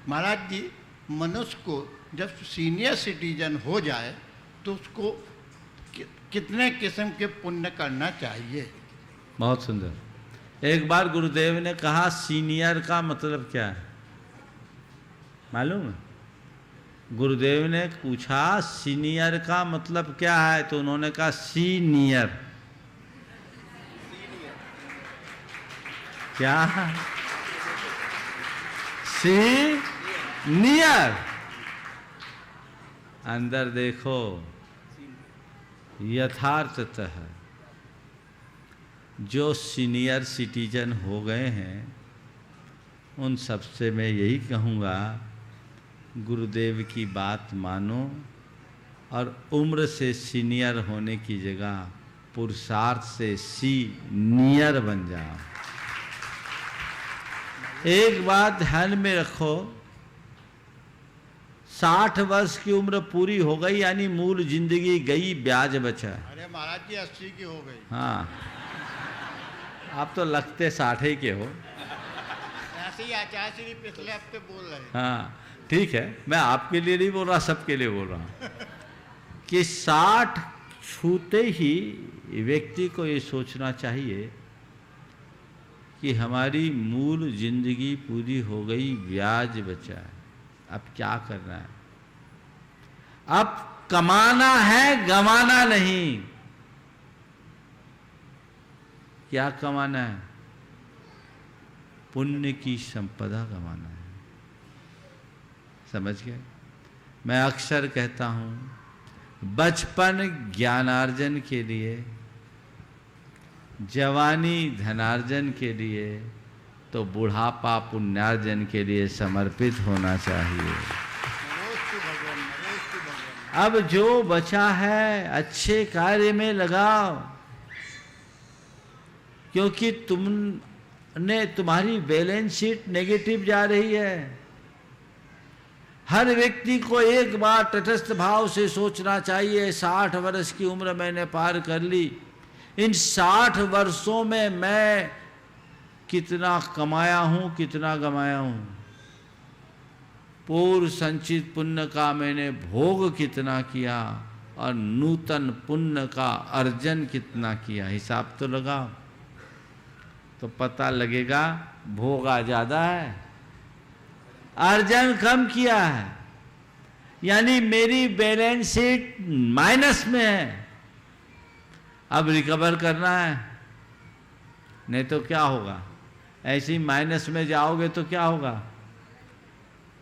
महाराज जी, मनुष्य को जब सीनियर सिटीजन हो जाए तो उसको कितने किस्म के पुण्य करना चाहिए? बहुत सुंदर। एक बार गुरुदेव ने कहा सीनियर का मतलब क्या है मालूम है? गुरुदेव ने पूछा सीनियर का मतलब क्या है, तो उन्होंने कहा सीनियर। क्या? सीनियर। अंदर देखो, यथार्थतः जो सीनियर सिटीजन हो गए हैं उन सबसे मैं यही कहूँगा, गुरुदेव की बात मानो और उम्र से सीनियर होने की जगह पुरुषार्थ से सीनियर बन जाओ। एक बात ध्यान में रखो, 60 वर्ष की उम्र पूरी हो गई यानी मूल जिंदगी गई, ब्याज बचा। अरे महाराज जी 80 की हो गई। हाँ आप तो लगते 60 ही के हो। ऐसे ही आचार्य श्री पिछले हफ्ते बोल रहे हैं। हाँ ठीक है, मैं आपके लिए नहीं बोल रहा, सबके लिए बोल रहा हूँ कि 60 छूते ही व्यक्ति को ये सोचना चाहिए कि हमारी मूल जिंदगी पूरी हो गई, ब्याज बचा है, अब क्या करना है? अब कमाना है, गंवाना नहीं। क्या कमाना है? पुण्य की संपदा कमाना है। समझ गए? मैं अक्सर कहता हूँ, बचपन ज्ञानार्जन के लिए, जवानी धनार्जन के लिए, तो बुढ़ापा पुण्यार्जन के लिए समर्पित होना चाहिए। अब जो बचा है अच्छे कार्य में लगाओ, क्योंकि तुम्हारी बैलेंस शीट नेगेटिव जा रही है। हर व्यक्ति को एक बार तटस्थ भाव से सोचना चाहिए, 60 वर्ष की उम्र मैंने पार कर ली, इन 60 वर्षों में मैं कितना कमाया हूँ, कितना गमाया हूँ, पूर्व संचित पुण्य का मैंने भोग कितना किया, और नूतन पुण्य का अर्जन कितना किया, हिसाब तो लगाओ, तो पता लगेगा भोगा ज़्यादा है, अर्जन कम किया है। यानी मेरी बैलेंस शीट माइनस में है, अब रिकवर करना है, नहीं तो क्या होगा, ऐसे ही माइनस में जाओगे तो क्या होगा,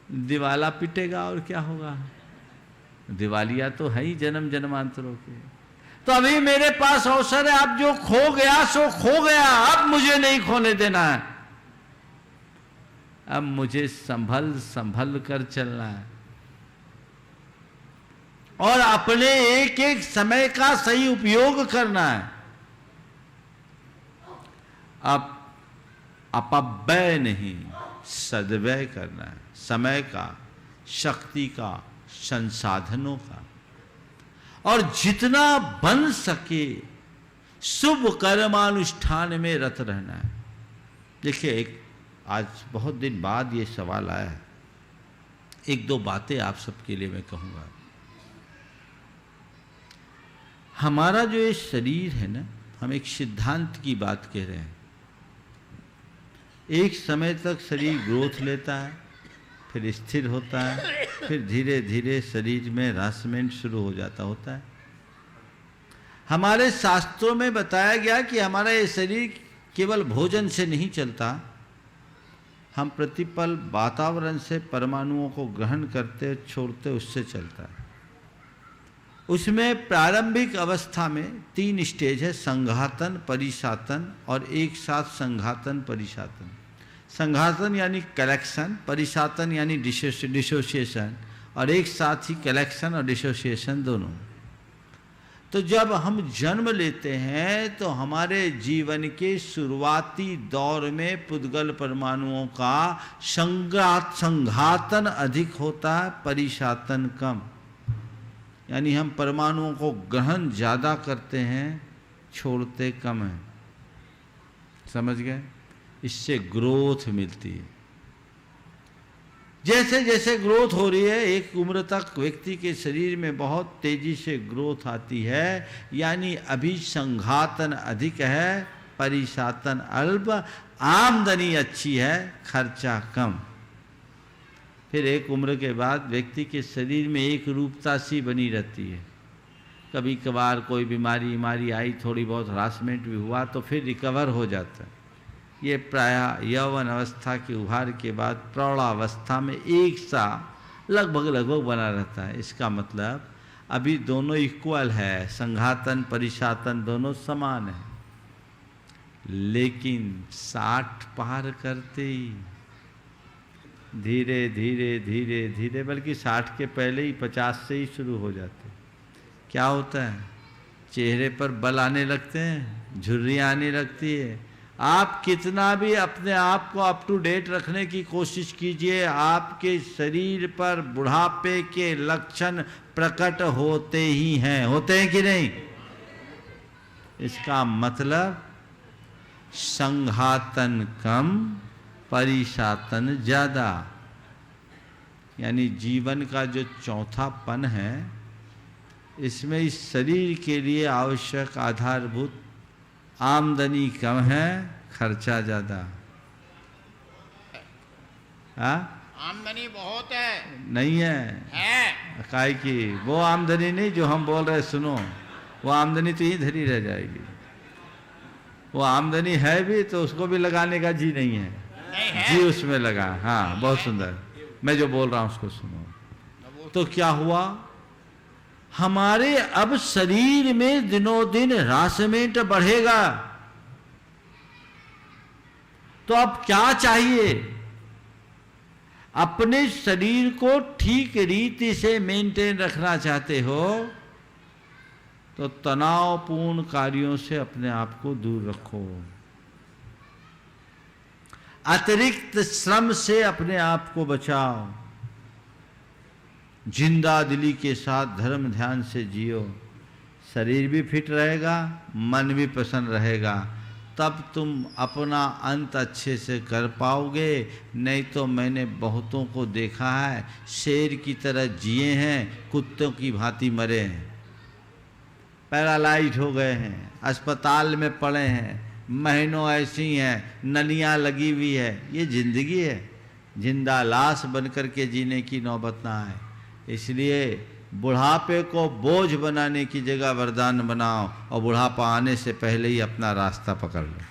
दिवाला पिटेगा और क्या होगा, दिवालिया तो है ही जन्म जन्मांतरों के। तो अभी मेरे पास अवसर है, अब जो खो गया सो खो गया, अब मुझे नहीं खोने देना है, अब मुझे संभल संभल कर चलना है और अपने एक एक समय का सही उपयोग करना है। अब अपव्यय नहीं, सद्व्यय करना है, समय का, शक्ति का, संसाधनों का, और जितना बन सके शुभ कर्मानुष्ठान में रत रहना है। देखिए, आज बहुत दिन बाद ये सवाल आया है, एक दो बातें आप सबके लिए मैं कहूँगा। हमारा जो ये शरीर है ना, हम एक सिद्धांत की बात कह रहे हैं। एक समय तक शरीर ग्रोथ लेता है, फिर स्थिर होता है, फिर धीरे धीरे शरीर में ह्रासमेंट शुरू हो जाता होता है। हमारे शास्त्रों में बताया गया कि हमारा ये शरीर केवल भोजन से नहीं चलता, हम प्रतिपल वातावरण से परमाणुओं को ग्रहण करते छोड़ते उससे चलता है। उसमें प्रारंभिक अवस्था में 3 स्टेज है, संघातन, परिशातन और एक साथ संघातन परिशातन। संघातन यानी कलेक्शन, परिशातन यानी डिसोसिएशन, और एक साथ ही कलेक्शन और डिसोसिएशन दोनों। तो जब हम जन्म लेते हैं तो हमारे जीवन के शुरुआती दौर में पुद्गल परमाणुओं का संघातन अधिक होता है, परिशातन कम। यानी हम परमाणुओं को ग्रहण ज़्यादा करते हैं, छोड़ते कम हैं। समझ गए? इससे ग्रोथ मिलती है। जैसे जैसे ग्रोथ हो रही है, एक उम्र तक व्यक्ति के शरीर में बहुत तेजी से ग्रोथ आती है, यानी अभी संघातन अधिक है, परिशातन अल्प, आमदनी अच्छी है, खर्चा कम। फिर एक उम्र के बाद व्यक्ति के शरीर में एक रूपता सी बनी रहती है। कभी कभार कोई बीमारी आई, थोड़ी बहुत हरासमेंट भी हुआ तो फिर रिकवर हो जाता है। ये प्रायः यौवन अवस्था के उभार के बाद प्रौढ़ावस्था में एक सा लगभग बना रहता है। इसका मतलब अभी दोनों इक्वल है, संघातन परिशातन दोनों समान है। लेकिन 60 पार करते ही धीरे धीरे धीरे धीरे, बल्कि 60 के पहले ही 50 से ही शुरू हो जाते। क्या होता है? चेहरे पर बल आने लगते हैं, झुर्रियाँ आने लगती है। आप कितना भी अपने आप को अप टू डेट रखने की कोशिश कीजिए, आपके शरीर पर बुढ़ापे के लक्षण प्रकट होते ही हैं। होते हैं कि नहीं? इसका मतलब संघातन कम, परिशातन ज़्यादा। यानी जीवन का जो चौथापन है, इसमें इस शरीर के लिए आवश्यक आधारभूत आमदनी कम है, खर्चा ज़्यादा। आमदनी बहुत है। नहीं है काहे की वो आमदनी नहीं जो हम बोल रहे, सुनो, वो आमदनी तो यहीं धरी रह जाएगी। वो आमदनी है भी तो उसको भी लगाने का जी नहीं है, जी उसमें लगा। हाँ, बहुत सुंदर। मैं जो बोल रहा हूँ उसको सुनो। तो क्या हुआ, हमारे अब शरीर में दिनों दिन ह्रासमेंट बढ़ेगा। तो अब क्या चाहिए? अपने शरीर को ठीक रीति से मेंटेन रखना चाहते हो तो तनावपूर्ण कार्यों से अपने आप को दूर रखो। अतिरिक्त श्रम से अपने आप को बचाओ। जिंदा दिली के साथ धर्म ध्यान से जियो। शरीर भी फिट रहेगा, मन भी प्रसन्न रहेगा, तब तुम अपना अंत अच्छे से कर पाओगे। नहीं तो मैंने बहुतों को देखा है, शेर की तरह जिए हैं, कुत्तों की भांति मरे हैं। पैरालाइज हो गए हैं, अस्पताल में पड़े हैं, महीनों ऐसी हैं, नलियाँ लगी हुई है। ये जिंदगी है, जिंदा लाश बन कर के जीने की नौबत ना आए। इसलिए बुढ़ापे को बोझ बनाने की जगह वरदान बनाओ और बुढ़ापा आने से पहले ही अपना रास्ता पकड़ लो।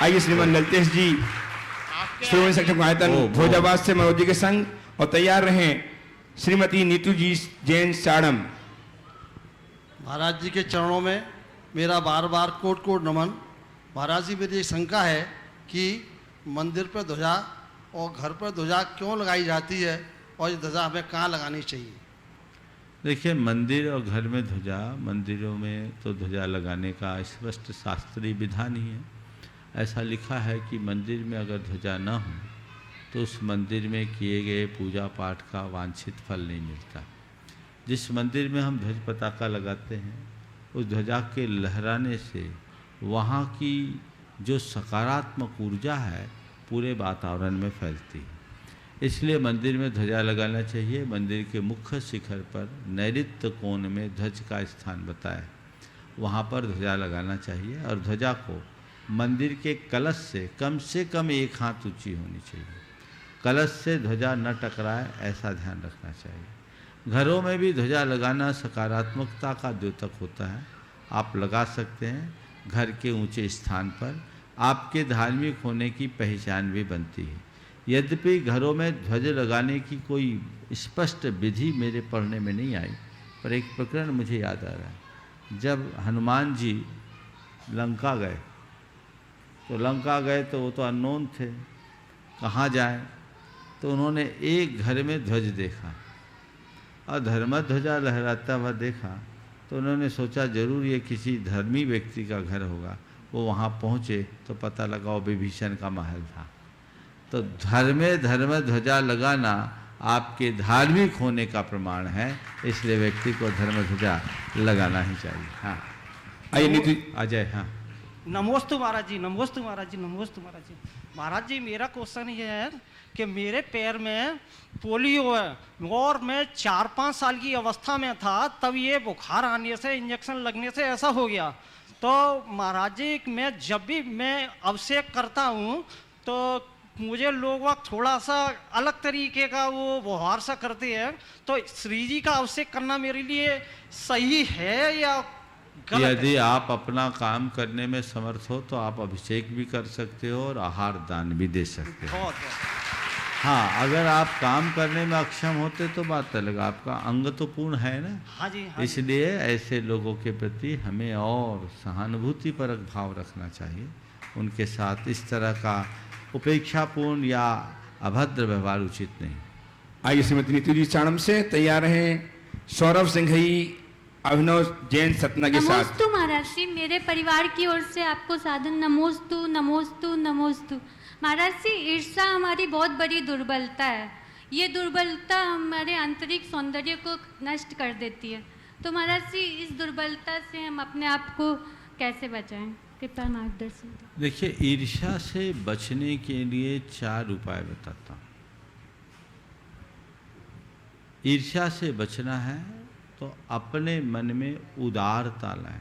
आइए श्रीमान ललितेश जी श्रोमणी संगठन आयतन भोजाबाद से मनोज जी के संग, और तैयार रहें श्रीमती नीतू जी जैन साड़म। महाराज जी के चरणों में मेरा बार बार कोट कोट नमन। महाराज जी मेरी एक शंका है कि मंदिर पर ध्वजा और घर पर ध्वजा क्यों लगाई जाती है और ये ध्वजा हमें कहाँ लगानी चाहिए? देखिए, मंदिर और घर में ध्वजा, मंदिरों में तो ध्वजा लगाने का स्पष्ट शास्त्रीय विधान ही है। ऐसा लिखा है कि मंदिर में अगर ध्वजा न हो तो उस मंदिर में किए गए पूजा पाठ का वांछित फल नहीं मिलता। जिस मंदिर में हम ध्वज पताका लगाते हैं, उस ध्वजा के लहराने से वहाँ की जो सकारात्मक ऊर्जा है पूरे वातावरण में फैलती है। इसलिए मंदिर में ध्वजा लगाना चाहिए। मंदिर के मुख्य शिखर पर नैऋत्य कोण में ध्वज का स्थान बताए, वहाँ पर ध्वजा लगाना चाहिए। और ध्वजा को मंदिर के कलश से कम 1 हाथ ऊंची होनी चाहिए। कलश से ध्वजा न टकराए, ऐसा ध्यान रखना चाहिए। घरों में भी ध्वजा लगाना सकारात्मकता का द्योतक होता है। आप लगा सकते हैं घर के ऊंचे स्थान पर, आपके धार्मिक होने की पहचान भी बनती है। यद्यपि घरों में ध्वज लगाने की कोई स्पष्ट विधि मेरे पढ़ने में नहीं आई, पर एक प्रकरण मुझे याद आ रहा है। जब हनुमान जी लंका गए तो वो तो अननोन थे, कहाँ जाएं, तो उन्होंने एक घर में ध्वज देखा और धर्म ध्वजा लहराता हुआ देखा, तो उन्होंने सोचा जरूर ये किसी धर्मी व्यक्ति का घर होगा। वो वहाँ पहुँचे तो पता लगा वो विभीषण का महल था। तो धर्म ध्वजा लगाना आपके धार्मिक होने का प्रमाण है, इसलिए व्यक्ति को धर्म ध्वजा लगाना ही चाहिए। हाँ, आइए अजय। हाँ, नमोस्तु महाराज जी, नमोस्तु महाराज जी, नमोस्तु महाराज जी। महाराज जी मेरा क्वेश्चन ये है कि मेरे पैर में पोलियो है और मैं 4-5 साल की अवस्था में था, तब ये बुखार आने से, इंजेक्शन लगने से ऐसा हो गया। तो महाराज जी मैं जब भी मैं अभिषेक करता हूँ तो मुझे लोग वक्त थोड़ा सा अलग तरीके का वो व्यवहार सा करते हैं, तो श्री जी का अभिषेक करना मेरे लिए सही है या गलत? यदि आप अपना काम करने में समर्थ हो तो आप अभिषेक भी कर सकते हो और आहार दान भी दे सकते हो। हाँ, अगर आप काम करने में अक्षम होते तो बात अलग, आपका अंग तो पूर्ण है ना। हाँ जी, हाँ इसलिए ऐसे लोगों के प्रति हमें और सहानुभूतिपरक भाव रखना चाहिए। उनके साथ इस तरह का उपेक्षापूर्ण या अभद्र व्यवहार उचित नहीं। आइए श्रीमती नीतू जी चाणम से तैयार हैं सौरभ सिंघई अभिनव जैन सतना के साथ। नमोस्तु महाराज जी, मेरे परिवार की ओर से आपको साधन नमोस्तु नमोस्तु नमोस्तु। महाराज जी, ईर्ष्या हमारी बहुत बड़ी दुर्बलता है। ये दुर्बलता हमारे आंतरिक सौंदर्य को नष्ट कर देती है। तो महाराज जी, इस दुर्बलता से हम अपने आप को कैसे बचाएं? कृपया मार्गदर्शन दें। देखिए, ईर्ष्या से बचने के लिए 4 उपाय बताता हूँ। ईर्ष्या से बचना है तो अपने मन में उदारता लाएं।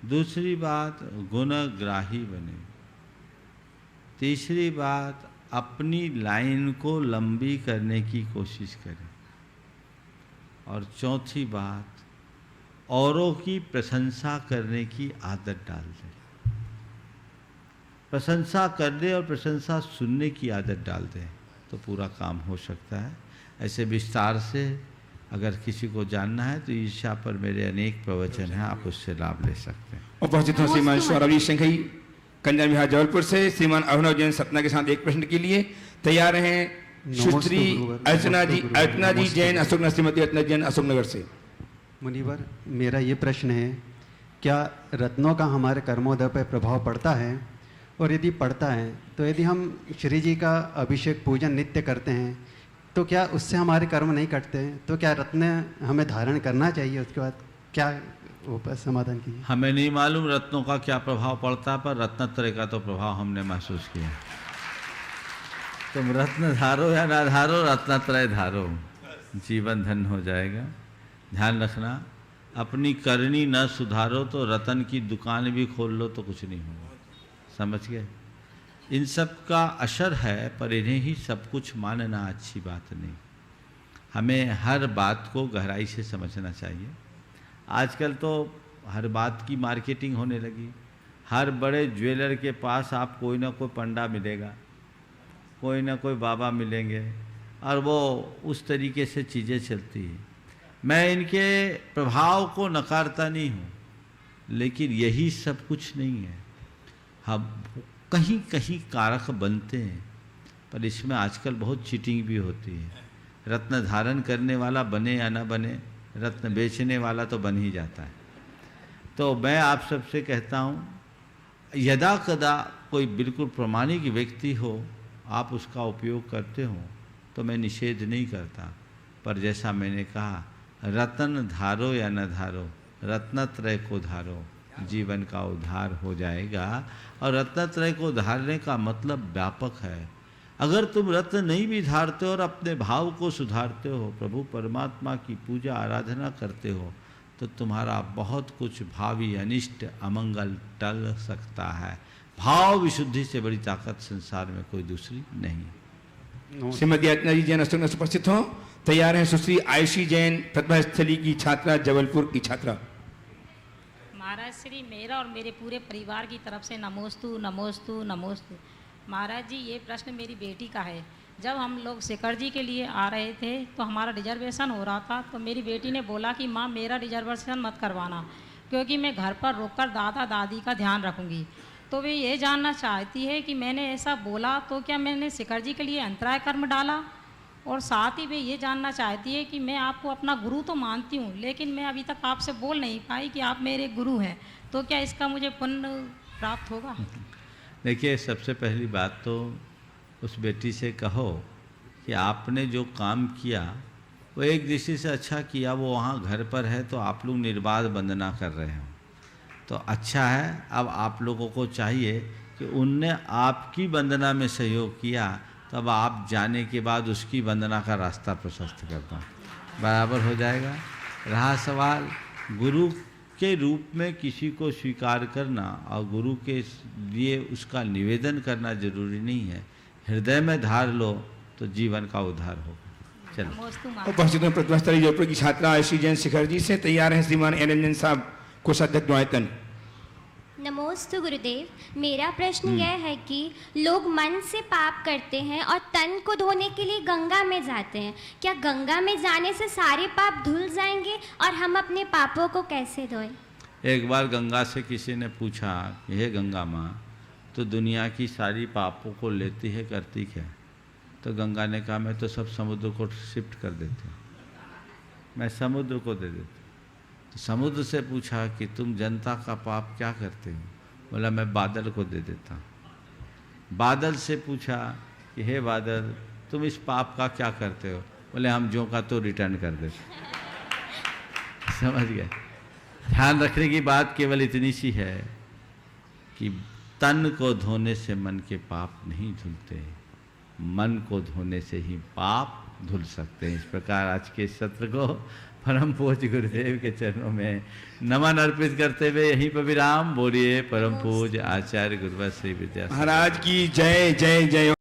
दूसरी बात, गुणग्राही बने। तीसरी बात, अपनी लाइन को लंबी करने की कोशिश करें। और चौथी बात, औरों की प्रशंसा करने की आदत डाल दें। प्रशंसा करने और प्रशंसा सुनने की आदत डाल दें तो पूरा काम हो सकता है। ऐसे विस्तार से अगर किसी को जानना है तो ईर्ष्या पर मेरे अनेक प्रवचन हैं, आप उससे लाभ ले सकते हैं। उपस्थित हो श्रीमान सौरभ सिंघई कल्याण विहार जबलपुर से, श्रीमान अभिनव जैन सतना के साथ एक प्रश्न के लिए तैयार हैं सुश्री अर्चना जी जैन अशोकनगर, श्रीमती अर्चना जैन अशोकनगर से। मुनिवर, मेरा ये प्रश्न है, क्या रत्नों का हमारे कर्मोदय पर प्रभाव पड़ता है? और यदि पड़ता है तो यदि हम श्री जी का अभिषेक पूजन नित्य करते हैं तो क्या उससे हमारे कर्म नहीं कटते हैं? तो क्या रत्न हमें धारण करना चाहिए? उसके बाद क्या समाधान कीजिए। हमें नहीं मालूम रत्नों का क्या प्रभाव पड़ता, पर रत्नत्रय का तो प्रभाव हमने महसूस किया। तुम रत्न धारो या ना धारो, रत्नत्रय धारो, जीवन धन हो जाएगा। ध्यान रखना, अपनी करनी न सुधारो तो रतन की दुकान भी खोल लो तो कुछ नहीं होगा। समझ गए? इन सब का असर है, पर इन्हें ही सब कुछ मानना अच्छी बात नहीं। हमें हर बात को गहराई से समझना चाहिए। आजकल तो हर बात की मार्केटिंग होने लगी। हर बड़े ज्वेलर के पास आप कोई ना कोई पंडा मिलेगा, कोई ना कोई बाबा मिलेंगे, और वो उस तरीके से चीज़ें चलती हैं। मैं इनके प्रभाव को नकारता नहीं हूँ, लेकिन यही सब कुछ नहीं है। हम कहीं कहीं कारक बनते हैं, पर इसमें आजकल बहुत चीटिंग भी होती है। रत्न धारण करने वाला बने या ना बने, रत्न बेचने वाला तो बन ही जाता है। तो मैं आप सबसे कहता हूँ, यदा कदा कोई बिल्कुल प्रामाणिक व्यक्ति हो, आप उसका उपयोग करते हो तो मैं निषेध नहीं करता। पर जैसा मैंने कहा, रत्न धारो या न धारो, रत्नत्रय को धारो, जीवन का उद्धार हो जाएगा। और रत्नत्रय को धारने का मतलब व्यापक है। अगर तुम रत्न नहीं भी धारते हो और अपने भाव को सुधारते हो, प्रभु परमात्मा की पूजा आराधना करते हो, तो तुम्हारा बहुत कुछ भावी अनिष्ट अमंगल टल सकता है। भाव विशुद्धि से बड़ी ताकत संसार में कोई दूसरी नहीं। श्रीमती यातना जी जैन अष्टक में उपस्थित हो। तैयार हैं सुश्री आयुषी जैन, प्रतिभा स्थली की छात्रा, जबलपुर की छात्रा। महाराज श्री, मेरा और मेरे पूरे परिवार की तरफ से नमोस्तु नमोस्तु नमोस्तु। महाराज जी, ये प्रश्न मेरी बेटी का है। जब हम लोग शिखर जी के लिए आ रहे थे तो हमारा रिजर्वेशन हो रहा था, तो मेरी बेटी ने बोला कि माँ मेरा रिजर्वेशन मत करवाना, क्योंकि मैं घर पर रुककर दादा दादी का ध्यान रखूँगी। तो वे ये जानना चाहती है कि मैंने ऐसा बोला तो क्या मैंने शिखर जी के लिए अंतराय कर्म डाला? और साथ ही वे ये जानना चाहती है कि मैं आपको अपना गुरु तो मानती हूँ, लेकिन मैं अभी तक आपसे बोल नहीं पाई कि आप मेरे गुरु हैं, तो क्या इसका मुझे पुण्य प्राप्त होगा? देखिए, सबसे पहली बात तो उस बेटी से कहो कि आपने जो काम किया वो एक दृष्टि से अच्छा किया। वो वहाँ घर पर है तो आप लोग निर्बाध वंदना कर रहे हो, तो अच्छा है। अब आप लोगों को चाहिए कि उनने आपकी वंदना में सहयोग किया, तब आप जाने के बाद उसकी वंदना का रास्ता प्रशस्त करता, बराबर हो जाएगा। रहा सवाल गुरु के रूप में किसी को स्वीकार करना और गुरु के लिए उसका निवेदन करना जरूरी नहीं है। हृदय में धार लो तो जीवन का उद्धार होगा। चलो उपस्थित हैं प्रतिभा स्थली जयपुर की छात्रा आयुषी जैन शिखर जी से। तैयार हैं श्रीमान एन रंजन साहब, कोषाध्यक्ष द्वायतन। नमोस्तु गुरुदेव, मेरा प्रश्न यह है कि लोग मन से पाप करते हैं और तन को धोने के लिए गंगा में जाते हैं। क्या गंगा में जाने से सारे पाप धुल जाएंगे और हम अपने पापों को कैसे धोएं? एक बार गंगा से किसी ने पूछा कि हे गंगा माँ, तो दुनिया की सारी पापों को लेती है, करती है? तो गंगा ने कहा, मैं तो सब समुद्र को शिफ्ट कर देती हूँ, मैं समुद्र को दे देती। तो समुद्र से पूछा कि तुम जनता का पाप क्या करते हो? बोला, मैं बादल को दे देता हूँ। बादल से पूछा कि हे बादल, तुम इस पाप का क्या करते हो? बोले, हम जो का तो रिटर्न कर देते। समझ गए? ध्यान रखने की बात केवल इतनी सी है कि तन को धोने से मन के पाप नहीं धुलते, मन को धोने से ही पाप धुल सकते हैं। इस प्रकार आज के सत्र को परम पूज्य गुरुदेव के चरणों में नमन अर्पित करते हुए यहीं पर विराम। बोलिए परम पूज्य आचार्य गुरुवर श्री विद्या महाराज की जय जय जय।